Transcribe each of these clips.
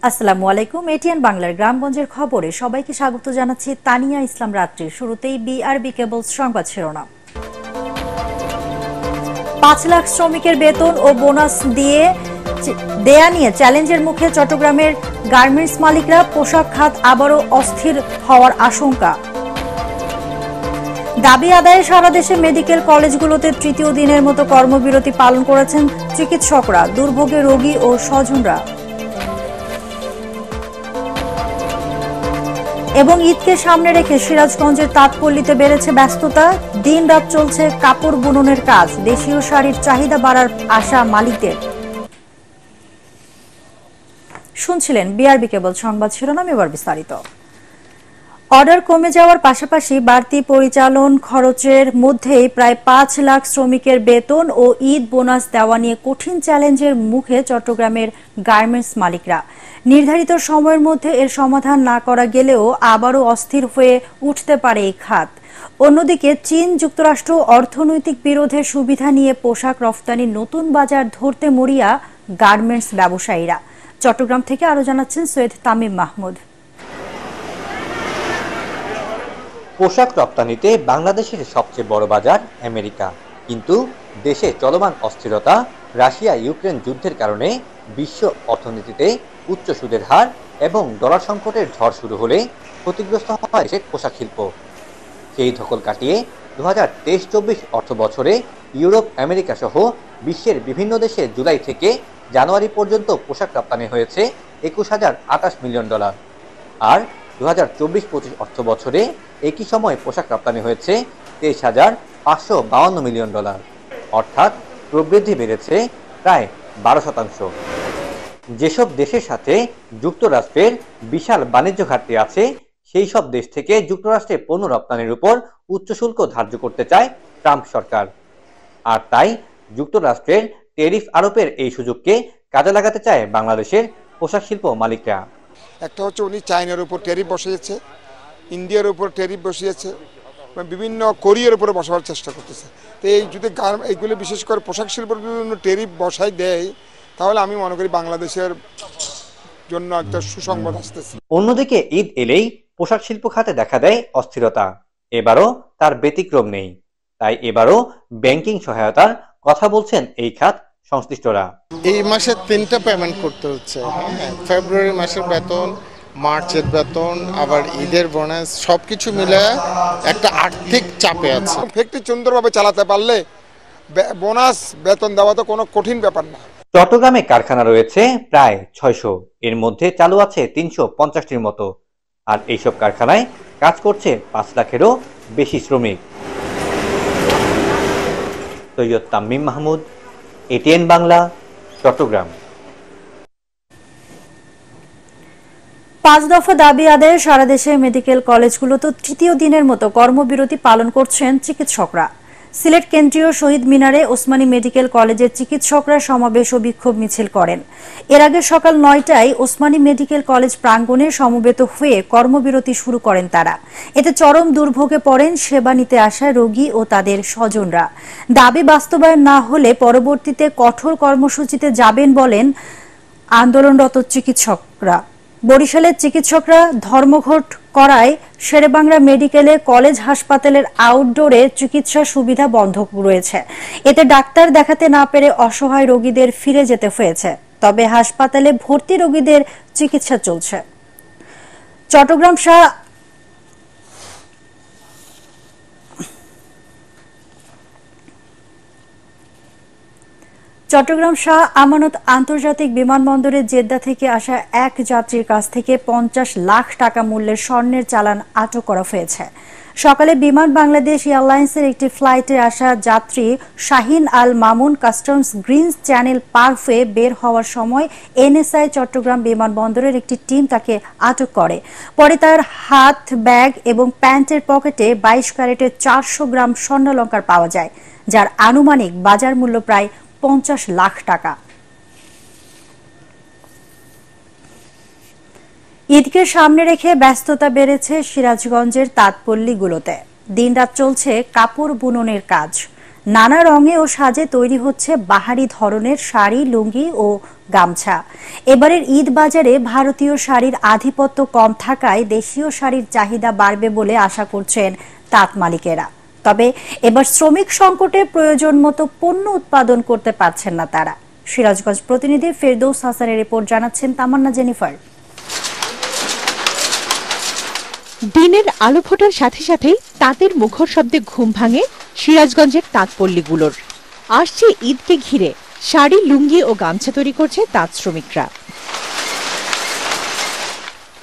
আসসালামু আলাইকুম। এটিএন বাংলার গ্রামগঞ্জের খবরে সবাইকে স্বাগত জানাচ্ছি। তানিয়া ইসলাম রাত্রির শুরুতেই বিআরবি কেবলস সংবাদ শিরোনাম। ৫ লাখ শ্রমিকের বেতন ও বোনাস দেয়া নিয়ে চ্যালেঞ্জের মুখে চট্টগ্রামের গার্মেন্টস মালিকরা। পোশাক খাত আবারও অস্থির হওয়ার আশঙ্কা। দাবি আদায়ে সারা দেশে মেডিকেল কলেজগুলোতে তৃতীয় দিনের মতো কর্মবিরতি পালন করেছেন চিকিৎসকরা, দুর্ভোগে রোগী ও স্বজনরা। এবং ঈদকে সামনে রেখে সিরাজগঞ্জের তাঁতপল্লীতে বেড়েছে ব্যস্ততা। দিন রাত চলছে কাপড় বুননের কাজ। দেশীয় শাড়ির চাহিদা বাড়ার আশা মালিকদের। শুনছিলেন বিআরবি কেবল সংবাদ শিরোনাম, এবার বিস্তারিত। অর্ডার কমে যাওয়ার পাশাপাশি বাড়তি পরিচালন খরচের মধ্যেই প্রায় ৫ লাখ শ্রমিকের বেতন ও ঈদ বোনাস দেওয়া নিয়ে কঠিন চ্যালেঞ্জের মুখে চট্টগ্রামের গার্মেন্টস মালিকরা। নির্ধারিত সময়ের মধ্যে এর সমাধান না করা গেলেও আবারও অস্থির হয়ে উঠতে পারে এই খাত। অন্যদিকে চীন যুক্তরাষ্ট্র অর্থনৈতিক বিরোধের সুবিধা নিয়ে পোশাক রফতানির নতুন বাজার ধরতে মরিয়া গার্মেন্টস ব্যবসায়ীরা। চট্টগ্রাম থেকে আরো জানাচ্ছেন সৈয়দ তামিম মাহমুদ। পোশাক রপ্তানিতে বাংলাদেশের সবচেয়ে বড় বাজার আমেরিকা, কিন্তু দেশে চলমান অস্থিরতা, রাশিয়া ইউক্রেন যুদ্ধের কারণে বিশ্ব অর্থনীতিতে উচ্চ সুদের হার এবং ডলার সংকটের ঝড় শুরু হলে ক্ষতিগ্রস্ত হয় দেশের পোশাক শিল্প। সেই ধকল কাটিয়ে 2023-24 অর্থ বছরে ইউরোপ, আমেরিকা সহ বিশ্বের বিভিন্ন দেশে জুলাই থেকে জানুয়ারি পর্যন্ত পোশাক রপ্তানি হয়েছে $21,028 মিলিয়ন। আর 2024-25 অর্থ বছরে একই সময় পোশাক রপ্তানি হয়েছে $23,552 মিলিয়ন। অর্থাৎ প্রবৃদ্ধি বেড়েছে প্রায় 12%। যেসব দেশের সাথে যুক্তরাষ্ট্রের বিশাল বাণিজ্য ঘাটতি আছে, সেই সব দেশ থেকে যুক্তরাষ্ট্রে পণ্য রপ্তানির উপর উচ্চ শুল্ক ধার্য করতে চায় ট্রাম্প সরকার। আর তাই যুক্তরাষ্ট্রের ট্যারিফ আরোপের এই সুযোগকে কাজে লাগাতে চায় বাংলাদেশের পোশাক শিল্প মালিকরা। একটা হচ্ছে উনি চায়নার উপর ট্যারিফ বসিয়েছে, ইন্ডিয়ার উপর ট্যারিফ বসিয়েছে, বিভিন্ন কোরিয়ার উপরে বসাবার চেষ্টা করতেছে। তো এই যদি এইগুলো বিশেষ করে পোশাক শিল্পের বিভিন্ন ট্যারিফ বসাই দেয়, তাহলে আমি মনে করি বাংলাদেশের জন্য একটা সুসংবাদ আসতেছে। অন্যদিকে ঈদ এলেই পোশাক শিল্প খাতে দেখা দেয় অস্থিরতা। এবারও তার ব্যতিক্রম নেই। তাই এবারও ব্যাংকিং সহায়তার কথা বলছেন এই খাত সংশ্লিষ্টরা। এই মাসে 3টা পেমেন্ট করতে হচ্ছে। ফেব্রুয়ারি মাসের বেতন, মার্চের বেতন, আবার ঈদের বোনাস, সবকিছু মিলে একটা আর্থিক চাপে আছে। ফ্যাক্টরি সুন্দরভাবে চালাতে পারলে বোনাস বেতন দেওয়া তো কোনো কঠিন ব্যাপার না। চট্টগ্রামে কারখানা রয়েছে প্রায় 600, এর মধ্যে চালু আছে 350টির মতো। আর এইসব কারখানায় কাজ করছে 5 লাখেরও বেশি শ্রমিক। সৈয়দ তামিম মাহমুদ, এটিএন বাংলা, চট্টগ্রাম। 5 দফা দাবি আদায়ে সারা দেশে মেডিকেল কলেজগুলোতে তৃতীয় দিনের মতো কর্মবিরতি পালন করছেন চিকিৎসকরা। সিলেট কেন্দ্রীয় শহীদ মিনারে ওসমানী মেডিকেল কলেজের চিকিৎসকরা সমাবেশ ও বিক্ষোভ মিছিল করেন। এর আগে সকাল 9টায় ওসমানী মেডিকেল কলেজ প্রাঙ্গণে সমবেত হয়ে কর্মবিরতি শুরু করেন তারা। এতে চরম দুর্ভোগে পড়েন সেবা নিতে আসা রোগী ও তাদের স্বজনরা। দাবি বাস্তবায়ন না হলে পরবর্তীতে কঠোর কর্মসূচিতে যাবেন বলেন আন্দোলনরত চিকিৎসকরা। বরিশালের চিকিৎসকরা ধর্মঘট করায় শেরেবাংলা মেডিকেলে কলেজ হাসপাতালের আউটডোরে চিকিৎসা সুবিধা বন্ধ রয়েছে। এতে ডাক্তার দেখাতে না পেরে অসহায় রোগীদের ফিরে যেতে হয়েছে। তবে হাসপাতালে ভর্তি রোগীদের চিকিৎসা চলছে। চট্টগ্রাম শাহ আমানত আন্তর্জাতিক বিমানবন্দরে জেদ্দা থেকে আসা এক যাত্রীর কাছ থেকে 50 লাখ টাকা মূল্যের স্বর্ণের চালান আটক করা হয়েছে। সকালে বিমান বাংলাদেশ এয়ারলাইন্সের একটি ফ্লাইটে আসা যাত্রী Shahin Al Mamun customs green channel পার হয়ে বের হওয়ার সময় এনএসআই চট্টগ্রাম বিমানবন্দরের একটি টিম তাকে আটক করে। পরে তার হাত, ব্যাগ এবং প্যান্টের পকেটে 22 ক্যারেটের 400 গ্রাম স্বর্ণালংকার পাওয়া যায়, যার আনুমানিক বাজার মূল্য প্রায় 50 লাখ টাকা। ঈদকে সামনে রেখে ব্যস্ততা বেড়েছে সিরাজগঞ্জের তাঁতপল্লীগুলোতে। দিনরাত চলছে কাপড় বুননের কাজ। নানা রঙে ও সাজে তৈরি হচ্ছে বাহারি ধরনের শাড়ি, লুঙ্গি ও গামছা। এবারের ঈদ বাজারে ভারতীয় শাড়ির আধিপত্য কম থাকায় দেশীয় শাড়ির চাহিদা বাড়বে বলে আশা করছেন তাঁত মালিকেরা। তবে এবার শ্রমিক সংকটে প্রয়োজন মতো পণ্য উৎপাদন করতে পারছেন না তারা। সিরাজগঞ্জ প্রতিনিধি ফেরদৌস হাসানের রিপোর্ট, জানাচ্ছেন তামান্না জেনিফার। দিনের আলো ফোটার সাথে সাথেই তাঁতের মুখর শব্দে ঘুম ভাঙে সিরাজগঞ্জের তাঁতপল্লীগুলোর। আসছে ঈদকে ঘিরে শাড়ি, লুঙ্গি ও গামছা তৈরি করছে তাঁত শ্রমিকরা।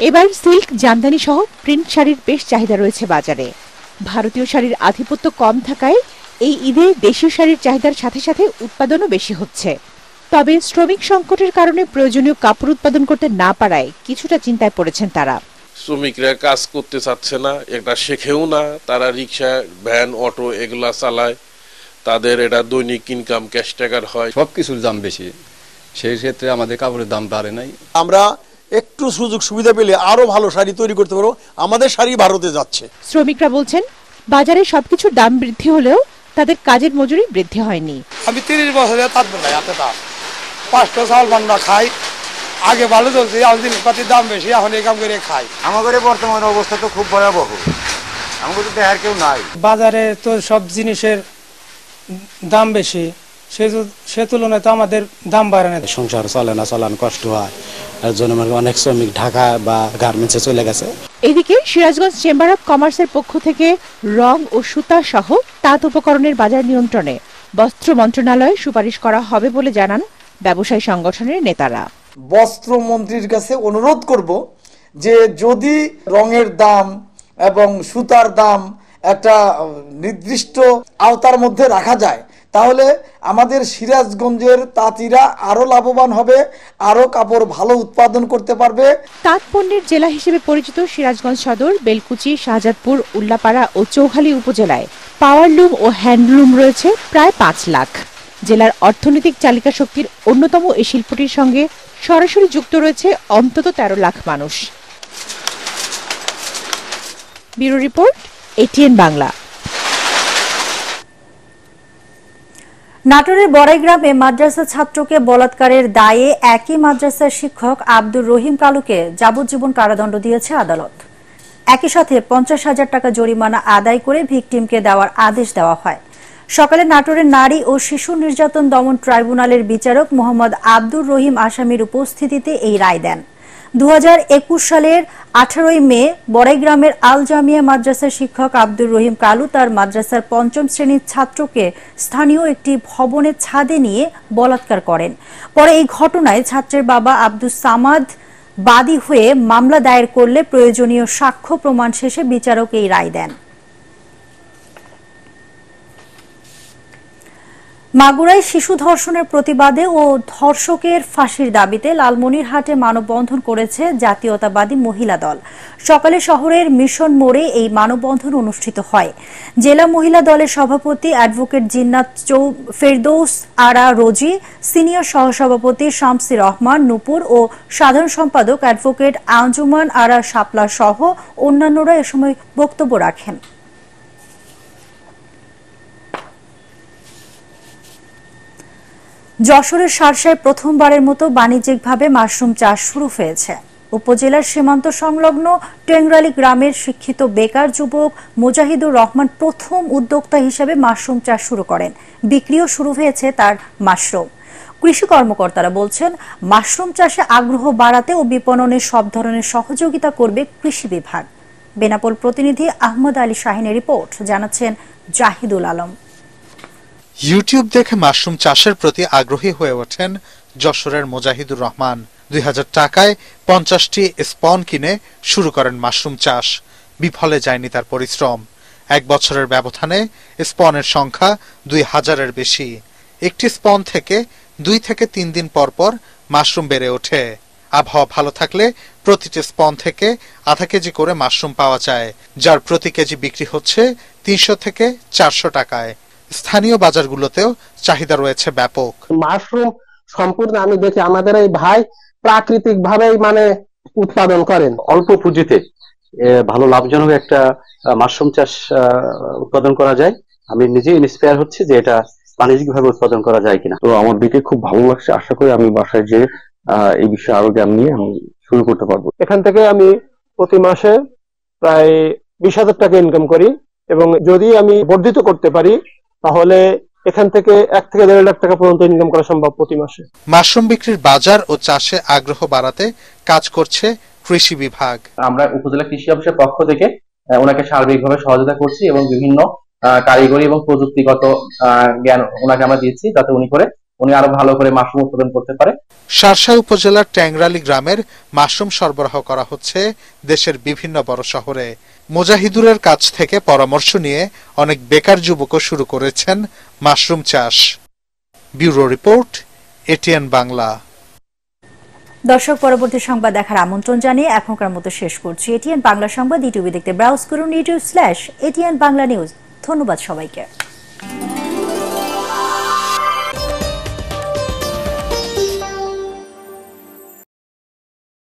এবার সিল্ক, জামদানি সহ প্রিন্ট শাড়ির বেশ চাহিদা রয়েছে বাজারে। ভারতীয় শাড়ির আধিপত্য কম থাকায় এই ঈদে দেশীয় শাড়ির চাহিদার সাথে সাথে উৎপাদনও বেশি হচ্ছে। তবে শ্রমিক সংকটের কারণে প্রয়োজনীয় কাপড় উৎপাদন করতে না পারায় কিছুটা চিন্তায় পড়েছেন তারা। শ্রমিকরা কাজ করতে চাচ্ছে না, এটা শেখেও না। তারা রিক্সা, ভ্যান, অটো এগুলা চালায়, তাদের এটা দৈনিক ইনকাম ক্যাশ টাকার হয়। সবকিছুর দাম বেশি, সেই ক্ষেত্রে আমাদের কাপড়ের দাম বাড়ে নাই। আমরা একটু সুযোগ সুবিধা পেলে আরো ভালো শাড়ি তৈরি করতে পারবো। আমাদের শাড়ি ভারতে যাচ্ছে। শ্রমিকরা বলছেন, বাজারে সবকিছুর দাম বৃদ্ধি হলেও তাদের কাজের মজুরি বৃদ্ধি হয়নি। আমি 30 বছরে তাঁত বোনাই, হাতে তাঁত, 5টা চাল বান্না খাই। আগে ভালো চলছে, এখন জিনিসপাতির দাম বেশি, এখন এই কাম করে খাই। আমাদের বর্তমান অবস্থা তো খুব ভয়াবহ, আমাদের তো দেখার কেউ নাই। বাজারে তো সব জিনিসের দাম বেশি, সে তুলনায় তো আমাদের দাম বাড়ে না। সংসার চলে না, চালান কষ্ট হয়, এর জন্য অনেক শ্রমিক ঢাকা বা গার্মেন্টসে চলে গেছে। এদিকে সিরাজগঞ্জ চেম্বার অব কমার্সের পক্ষ থেকে রং ও সুতা সহ তাঁত উপকরণের বাজার নিয়ন্ত্রণে বস্ত্র মন্ত্রণালয়ে সুপারিশ করা হবে বলে জানান ব্যবসায়ী সংগঠনের নেতারা। বস্ত্রমন্ত্রীর কাছে অনুরোধ করব যে যদি রঙের দাম এবং সুতার দাম একটা নির্দিষ্ট আওতার মধ্যে রাখা যায়, তাহলে আমাদের সিরাজগঞ্জের তাঁতিরা আরো লাভবান হবে, আরো কাপড় ভালো উৎপাদন করতে পারবে। তাঁত পণ্যের জেলা হিসেবে পরিচিত সিরাজগঞ্জ সদর, বেলকুচি, শাহজাদপুর, উল্লাপাড়া ও চৌখালী উপজেলায় পাওয়ারলুম ও হ্যান্ডলুম রয়েছে প্রায় 5 লাখ। জেলার অর্থনৈতিক চালিকা শক্তির অন্যতম এই শিল্পটির সঙ্গে সরাসরি যুক্ত রয়েছে অন্তত 13 লাখ মানুষ। Bureau report, ATN Bangla. নাটোরের বড়াইগ্রামে মাদ্রাসা ছাত্রকে বলাৎকারের দায়ে একই মাদ্রাসার শিক্ষক আব্দুর রহিম কালুকে যাবজ্জীবন কারাদণ্ড দিয়েছে আদালত। একই সাথে 50,000 টাকা জরিমানা আদায় করে ভিকটিমকে দেওয়ার আদেশ দেওয়া হয়। সকালে নাটোরের নারী ও শিশু নির্যাতন দমন ট্রাইব্যুনালের বিচারক মোহাম্মদ আব্দুর রহিম আসামির উপস্থিতিতে এই রায় দেন। 2021 সালের 18 মে বড়াইগ্রামের আল জামিয়া মাদ্রাসার শিক্ষক আব্দুর রহিম কালু তার মাদ্রাসার 5ম শ্রেণীর ছাত্রকে স্থানীয় একটি ভবনের ছাদে নিয়ে বলাৎকার করেন। পরে এই ঘটনায় ছাত্রের বাবা আব্দুস সামাদ বাদী হয়ে মামলা দায়ের করলে প্রয়োজনীয় সাক্ষ্য প্রমাণ শেষে বিচারক এই রায় দেন। মাগুরায় শিশু ধর্ষণের প্রতিবাদে ও ধর্ষকের ফাঁসির দাবিতে লালমনিরহাটে মানববন্ধন করেছে জাতীয়তাবাদী মহিলা দল। সকালে শহরের মিশন মোড়ে এই মানববন্ধন অনুষ্ঠিত হয়। জেলা মহিলা দলের সভাপতি অ্যাডভোকেট জিন্নাত ফেরদৌস আরা রোজি, সিনিয়র সহসভাপতি শামসি রহমান নূপুর ও সাধারণ সম্পাদক অ্যাডভোকেট আঞ্জুমান আরা শাপলা সহ অন্যান্যরা এ সময় বক্তব্য রাখেন। যশোরের শার্শায় প্রথমবারের মতো বাণিজ্যিকভাবে মাশরুম চাষ শুরু হয়েছে। উপজেলার সীমান্ত সংলগ্ন টেংরালি গ্রামের শিক্ষিত বেকার যুবক মুজাহিদুর রহমান প্রথম উদ্যোক্তা হিসেবে মাশরুম চাষ শুরু করেন। বিক্রিও শুরু হয়েছে তার মাশরুম। কৃষি কর্মকর্তারা বলছেন, মাশরুম চাষে আগ্রহ বাড়াতে ও বিপণনে সব ধরনের সহযোগিতা করবে কৃষি বিভাগ। বেনাপোল প্রতিনিধি আহমদ আলী শাহিনের রিপোর্ট, জানাচ্ছেন জাহিদুল আলম। ইউটিউব দেখে মাশরুম চাষের প্রতি আগ্রহী হয়ে ওঠেন যশোরের মুজাহিদুর রহমান। 2000 টাকায় 50টি স্পন কিনে শুরু করেন মাশরুম চাষ। বিফলে যায়নি তার পরিশ্রম। 1 বছরের ব্যবধানে স্পনের সংখ্যা 2000-এর বেশি। একটি স্পন থেকে 2 থেকে 3 দিন পর পর মাশরুম বেড়ে ওঠে। আবহাওয়া ভালো থাকলে প্রতিটি স্পন থেকে আধা কেজি করে মাশরুম পাওয়া যায়, যার প্রতি কেজি বিক্রি হচ্ছে 300 থেকে 400 টাকায়। স্থানীয় বাজারগুলোতেও চাহিদা রয়েছে ব্যাপক। মাশরুম সম্পূর্ণ আমি দেখি আমাদের এই ভাই প্রাকৃতিক ভাবেই উৎপাদন করেন। অল্প পুঁজিতে ভালো লাভজনক একটা মাশরুম চাষ উৎপাদন করা যায়। আমি নিজে ইন্সপায়ার হচ্ছি যে এটা বাণিজ্যিকভাবে উৎপাদন করা যায় কিনা। তো আমার দেখে খুব ভালো লাগছে, আশা করি আমি বাসায় যে এই বিষয়ে আরো জ্ঞান নিয়ে আমি শুরু করতে পারবো। এখান থেকে আমি প্রতি মাসে প্রায় 20,000 টাকা ইনকাম করি, এবং যদি আমি বর্ধিত করতে পারি তাহলে এখান থেকে 1 থেকে 1.5 লাখ টাকা পর্যন্ত ইনকাম করা সম্ভব প্রতি মাসে। মাশরুম বিক্রির বাজার ও চাষে আগ্রহ বাড়াতে কাজ করছে কৃষি বিভাগ। আমরা উপজেলা কৃষি অফিসের পক্ষ থেকে ওনাকে সার্বিকভাবে সহযোগিতা করছি এবং বিভিন্ন কারিগরি এবং প্রযুক্তিগত জ্ঞান ওনাকে আমরা দিচ্ছি, যাতে উনি আরো ভালো করে মাশরুম উৎপাদন করতে পারে। শার্শা উপজেলার ট্যাংরালী গ্রামের মাশরুম সরবরাহ করা হচ্ছে দেশের বিভিন্ন বড় শহরে। মুজাহিদুরের কাছ থেকে পরামর্শ নিয়ে অনেক বেকার যুবকও শুরু করেছেন মাশরুম চাষ। Bureau report, ATN Bangla. দর্শক, পরবর্তী সংবাদ দেখার আমন্ত্রণ জানিয়ে এখনকার মতো শেষ করছি। এটিএন বাংলা সংবাদ ইউটিউবে দেখতে ব্রাউজ করুন youtube/ATN বাংলা নিউজ। ধন্যবাদ সবাইকে।